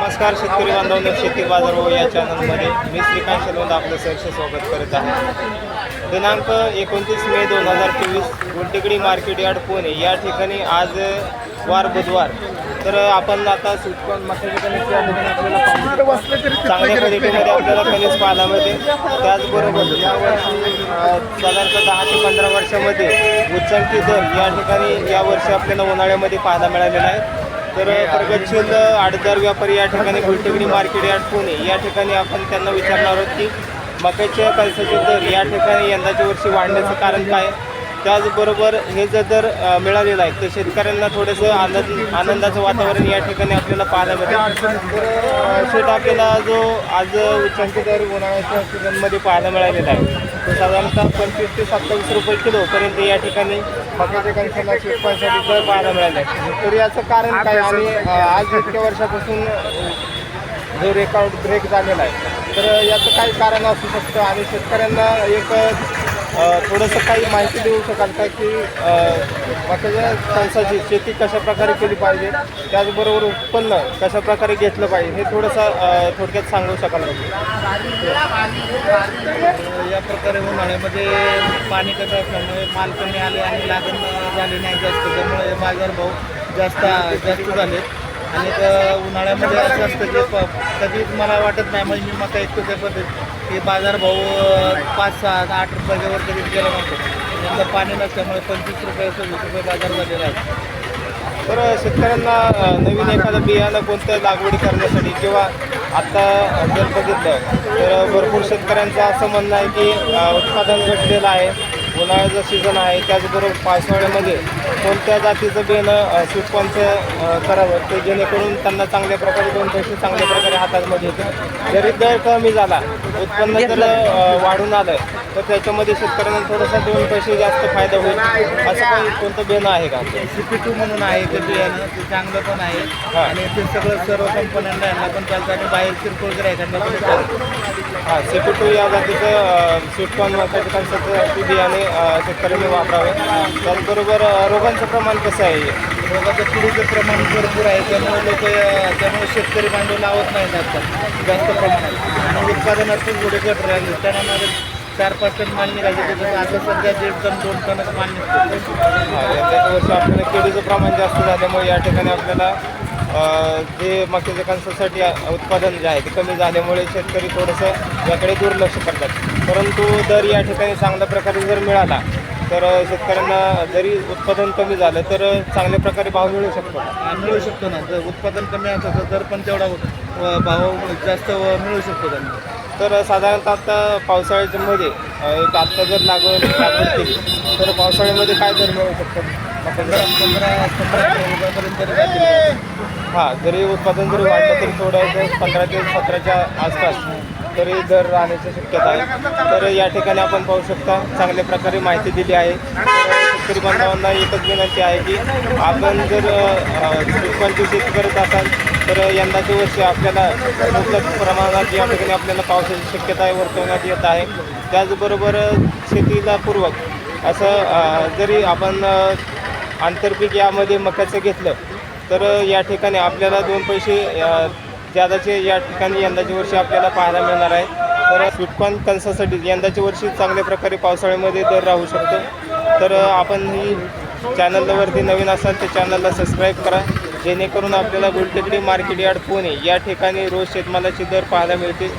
नमस्कार शेतकरी बांधवांनो, शेती बाजार भाव या चॅनलमध्ये मी श्रीकांत शेलवंत आपलं सहर्ष स्वागत करत आहे। दिनांक 29 मे 2024 गुलटेकडी मार्केट यार्ड पुणे या ठिकाणी आज वार बुधवार। तर आपण आता सुटकन मक्याच्या कणीस आपल्याला चांगल्या क्वालिटीमध्ये आपल्याला कणीस पाहायला मिळते। त्याचबरोबर यावर्षी साधारणतः 10 ते 15 वर्षामध्ये उच्चांकी दर या ठिकाणी यावर्षी आपल्याला उन्हाळ्यामध्ये पाहायला मिळालेला आहे। तर प्रगतशील आडतदार व्यापारी या ठिकाणी गुलटेकडी मार्केट यार्ड पुणे या ठिकाणी आपण त्यांना विचारणार आहोत की मक्याच्या कणसाचे दर या ठिकाणी यंदाच्या वर्षी वाढण्याचं कारण काय, त्याचबरोबर हे जर दर मिळालेलं आहे तर शेतकऱ्यांना थोडंसं आनंदाचं वातावरण या ठिकाणी आपल्याला पाहायला मिळतं। तर शेत आपल्याला जो आज उच्चांकी दर उन्हाळ्याच्या सीझनमध्ये पाहायला मिळालेला आहे तो साधारणतः 25 ते 27 रुपये किलोपर्यंत या ठिकाणी मक्याच्या कणसाला शेतकऱ्यांसाठी दर पाहायला मिळाले आहे। तर याचं कारण काय आणि आज इतक्या वर्षापासून जो रेकॉर्ड ब्रेक झालेला आहे तर याचं काही कारण असू शकतं आणि शेतकऱ्यांना एक थोडंसं काही माहिती देऊ शकाल का की मक्याच्या कणसाची शेती कशाप्रकारे केली पाहिजे, त्याचबरोबर उत्पन्न कशाप्रकारे घेतलं पाहिजे हे थोडंसं थोडक्यात सांगू शकाल का? या प्रकारे उन्हाळ्यामध्ये पाणी कमी असल्यामुळे माल कमी आले आणि लागण झाली नाही जास्त, त्यामुळे बाजारभाव जास्त झाले। आणि उन्हाळ्यामध्ये असं असतं की कधीच मला वाटत नाही म्हणजे मी मका ऐकतो त्या पद्धत की बाजारभाव 5, 6, 8 रुपयाच्यावर कधीच गेला नव्हतो। यंदा पाणी नसल्यामुळे 25 रुपये 26 रुपये बाजार झालेला आहे। तर शेतकऱ्यांना नवीन एखादं बियाणं कोणत्या लागवडी करण्यासाठी किंवा आत्ता जर बघितलं तर भरपूर शेतकऱ्यांचं असं म्हणणं आहे की उत्पादन घटलेलं आहे, उन्हाळ्याचं सीझन आहे, त्याचबरोबर पावसाळ्यामध्ये कोणत्या जातीचं बियाणं सुटपांचं करावं ते जेणेकरून त्यांना चांगल्या प्रकारे 2 पैसे चांगल्या प्रकारे हातामध्ये येते। जरी दर कमी झाला उत्पन्न जर वाढून आलं तर त्याच्यामध्ये शेतकऱ्यांना थोडासा 2 पैसे जास्त फायदा होईल असं काही कोणतं बियाणं आहे का? CP2 म्हणून आहे ते बियाणं, ते चांगलं पण आहे आणि ते सगळं सर्व कंपन्यांना यांना पण चालतं आणि बाहेर किरकोळ गिरायकांना पण चालतं। CP2 या जातीचं सुटकॉन मक्याच्या कणसाचं बियाणे शेतकऱ्यांनी वापरावे। त्याचबरोबर रोगांचं प्रमाण कसं आहे? रोगाचं किडीचं प्रमाण भरपूर आहे, त्यामुळे शेतकरी बांधव लावत नाहीत आता जास्त प्रमाणात आणि उत्पादनात पण थोडे घट राहिले। त्यामध्ये 4-5 टन माल निघायचे त्याचं आता सध्या 1.5 टन 2 टनच माल निघतो। यंदाच्या वर्षी आपल्याला किडीचं प्रमाण जास्त झाल्यामुळे या ठिकाणी आपल्याला जे मक्याच्या कणसासाठी उत्पादन जे आहे ते कमी झाल्यामुळे शेतकरी थोडंसं याकडे दुर्लक्ष करतात। परंतु दर या ठिकाणी चांगल्या प्रकारे जर मिळाला तर शेतकऱ्यांना जरी उत्पादन कमी झालं तर चांगल्या प्रकारे भाव मिळू शकतो ना। जर उत्पादन कमी असलं तर दर पण तेवढा भाव जास्त मिळू शकतो त्यांना। तर साधारणतः आता पावसाळ्याच्या मध्ये एक आत्ता जर लागवड केली तर पावसाळ्यामध्ये काय दर मिळू शकतात? 15 रुपयापर्यंत हां, जरी उत्पादन जरी वाढलं तरी थोडं 15 ते 17च्या आसपास तरी दर राहण्याची शक्यता आहे। तर या ठिकाणी आपण पाहू शकता चांगल्या प्रकारे माहिती दिली आहे। शेतकरी बांधवांना एकच विनंती आहे की आपण जर उत्पन्नाची शेती करत असाल तर यंदाच्या वर्षी आपल्याला मुबलक प्रमाणात या ठिकाणी आपल्याला पावसाची शक्यता वर्तवण्यात येत आहे। त्याचबरोबर शेतीला पूर्वक असं जरी आपण आंतरपीक यामध्ये मक्याचं घेतलं तर या ठिकाणी आपल्याला 2 पैसे ज्यादाचे या ठिकाणी यंदाच्या वर्षी आपल्याला पाहायला मिळणार आहे। तर स्वीटकॉर्न कणसासाठी यंदाच्या वर्षी चांगल्या प्रकारे पावसाळ्यामध्ये दर राहू शकतो। तर आपण ही चॅनलवरती नवीन असाल तर चॅनलला सबस्क्राईब करा जेणेकरून आपल्याला गुलटेकडी मार्केट यार्ड पुणे या ठिकाणी रोज शेतमालाचे दर पाहायला मिळतील।